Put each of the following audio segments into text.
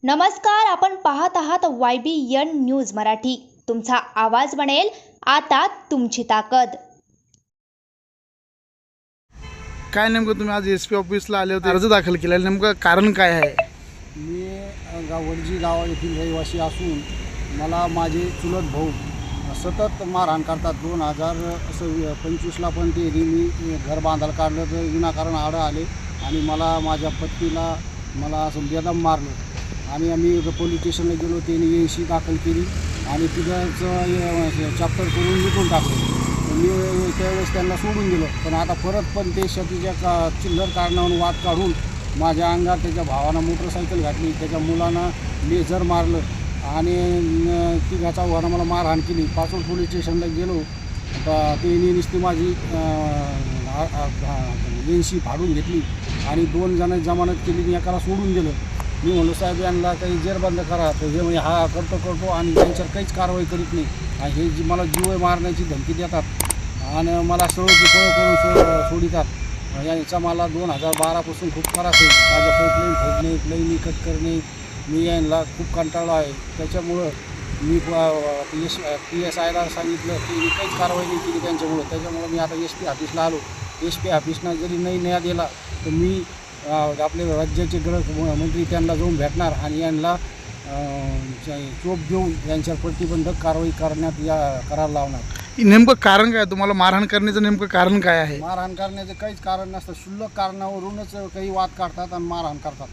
नमस्कार, आपण पाहत आहात YBN न्यूज मराठी। तुमचा आवाज बनेल आता तुमची ताकद। काय नेमकं तुम्ही आज SP ऑफिसला आले होते, अर्ज दाखल केला, नेमकं कारण काय आहे? मी वडजी गाव येथील रहिवासी असून मला माझे चुलत भाऊ सतत मारहाण करतात। 2025ला पण ते मी घर बांधायला काढलं तर विनाकारण आडं आले आणि मला माझ्या पत्नीला मला असं बेदम मारलं आणि आम्ही पोलीस स्टेशनला गेलो। त्यांनी EC दाखल केली आणि तिथंच चॅप्टर करून निघून टाकलं। मी त्यावेळेस त्यांना सोडून दिलं, पण आता परत पण ते शेतीच्या चिल्लर कारणावरून वाद काढून माझ्या अंगात त्याच्या भावानं मोटरसायकल घातली, त्याच्या मुलांना लेझर मारलं आणि तिघाचा वाहनं मला मारहाण केली। पाचोड पोलीस स्टेशनला गेलो तर त्यांनी नुसती माझी EC फाडून घेतली आणि 2 जण जमानत केली, मी एकाला सोडून दिलं। मी म्हणलो साहेब यांना काही जेरबंद करा, तर हे म्हणजे हा करतो आणि त्यांच्यावर काहीच कारवाई करीत नाही आणि हे जी मला जीव मारण्याची धमकी देतात आणि मला सर्व पळ करून सोडितात। याचा मला 2012पासून खूप त्रास आहे। माझ्या पैपलाईन फोडणे, प्लेन कट करणे, मी यांना खूप कंटाळलो आहे। त्याच्यामुळं मी PSIला सांगितलं की काहीच कारवाई नाही केली त्यांच्यामुळं। त्याच्यामुळं मी आता SP ऑफिसला आलो। SP ऑफिसनं जरी नाही न्याय दिला तर मी आपले राज्याचे गृहमंत्री त्यांना जाऊन भेटणार आणि यांना चोप देऊन यांच्यावर प्रतिबंधक कारवाई करायला लावणार। नेमकं कारण काय, तुम्हाला मारहाण करण्याचं नेमकं कारण काय आहे? मारहाण करण्याचं काहीच कारण नसतं, क्षुल्लक कारणावरूनच काही वाद काढतात आणि मारहाण करतात।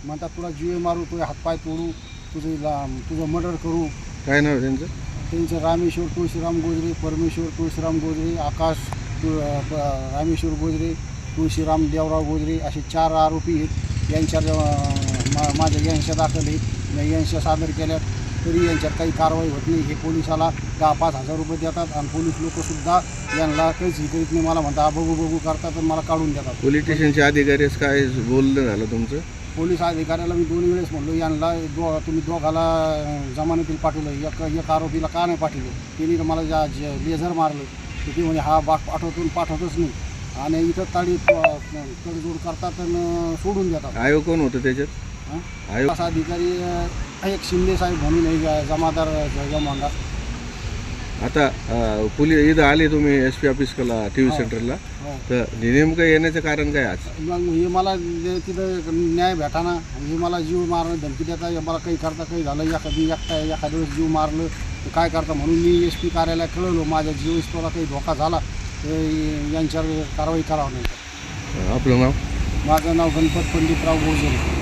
म्हणतात तुला जीवे मारू, तुझे हातपाय तोडू, तुझं मर्डर करू। काय नाव त्यांचं? त्यांचं रामेश्वर तुळशीराम गोजरे, परमेश्वर तुळशीराम गोजरे, आकाश रामेश्वर गोजरे, तुळशीराम देवराव गोजरे असे 4 आरोपी आहेत। यांच्यावर माझ्या यांशा दाखल आहेत, मी यांशा सादर केल्यात तरी यांच्यात काही कारवाई होत नाही। हे पोलिसाला 10-5 हजार रुपये देतात आणि पोलीस लोकसुद्धा यांना काहीच हे करीत नाही। मला म्हणतात बघू करतात आणि मला काढून देतात। पोलीस स्टेशनचे अधिकारी काय बोलणं झालं तुमचं? पोलीस अधिकाऱ्याला मी 2 वेळेस म्हणलो यांना तुम्ही दोघाला जमानतीला पाठवलं, एक आरोपीला का नाही पाठवलं? त्यांनी मला लेझर मारलं, तर ते म्हणजे हा पाठवतच नाही आणि इथं तडजोड करतात आणि सोडून देतात। आयोग कोण होतं त्याच्यात? आयोग असा अधिकारी एक शिंदे साहेब म्हणून एक जमादार जमादार। आता पोलीस इथं आले तुम्ही SP ऑफिसला TV सेंटरला, तर नेमकं येण्याचं कारण काय आज? मग हे मला तिथं न्याय भेटाना, हे मला जीव मारणं धमकी देता, मला काही करता काही झालं, एखाद्या वेळेस जीव मारलं तर काय करता, म्हणून मी SP कार्यालयात कळवलो माझ्या जीवस्त्वाला काही धोका झाला तर यांच्यावर कारवाई करावं नाही। आपलं नाव? माझं नाव गणपत पंडितराव गोजरे।